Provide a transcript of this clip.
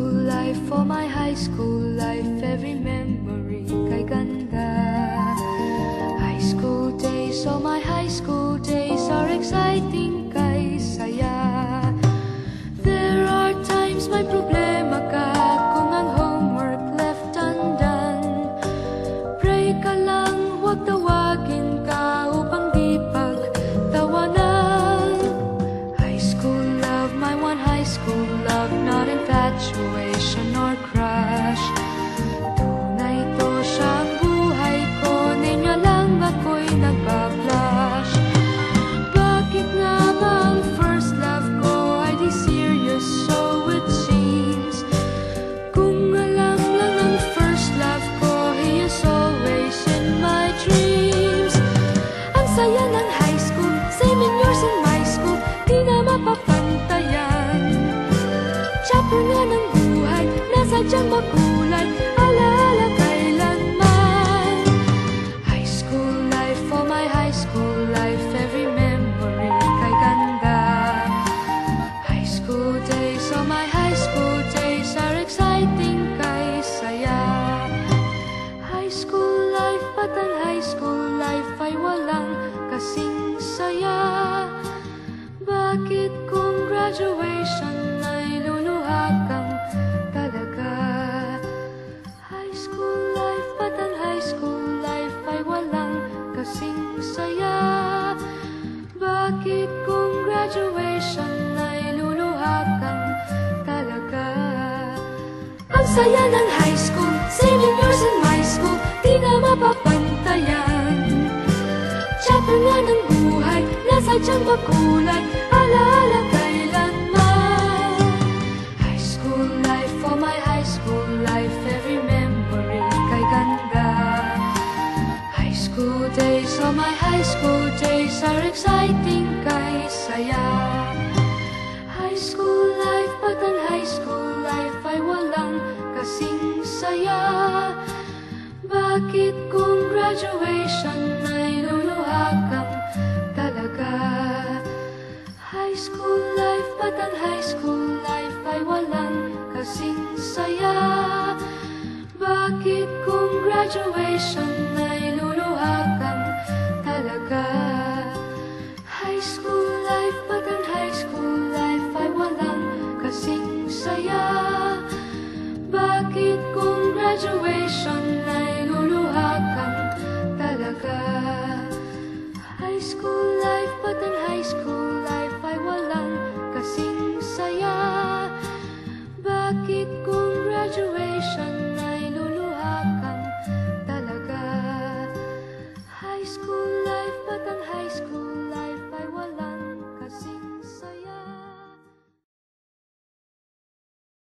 school life, for my high school life, every memory kay ganda. High school days, oh my high school days are exciting kay saya. There are times may problema ka kung ang homework left undone. Pray ka lang, huwag tawagin ka upang di pagtawanan. High school love, my one high school love, not infatuation or crush. Tunay to siyang buhay ko, niya lang ako'y nagbablush. Bakit nga ba ang first love ko ay di serious, so it seems? Kung alam lang ang first love ko, he is always in my dreams. Ang saya ng high school, same in yours in my school, di na mapapantayan. Chapter nga ng buhay, nasadyang makulay, alaala kailanman. High school life, for my high school life, every memory kay ganda. High school days, oh my high school days are exciting kay saya. High school life, but ang high school life ay walang kasing saya. Bakit kung graduation ay luluha kang talaga? High school life, but ang high school life ay walang kasing saya. Bakit kung graduation ay luluha kang talaga? Ang saya ng high school, same in yours in my school, di na mapapantayan. Chapter nga ng buhay, nasadyang makulay, alaala kailanman. High school life, for my high school life, every memory kay ganda. High school days, oh my high school days are exciting kay saya. High school life, but ang high school life ay walang kasing saya. Bakit kung graduation ay luluha kang talaga? High school life, but ang high school life ay walang kasing saya. Bakit kung graduation ay luluha kang talaga? High school life, but ang high school life ay walang kasing saya. Bakit kung graduation ay luluha kang talaga? High school life, but ang high school life ay walang kasing saya. Bakit kung graduation ay luluha kang talaga? High school life, but ang high school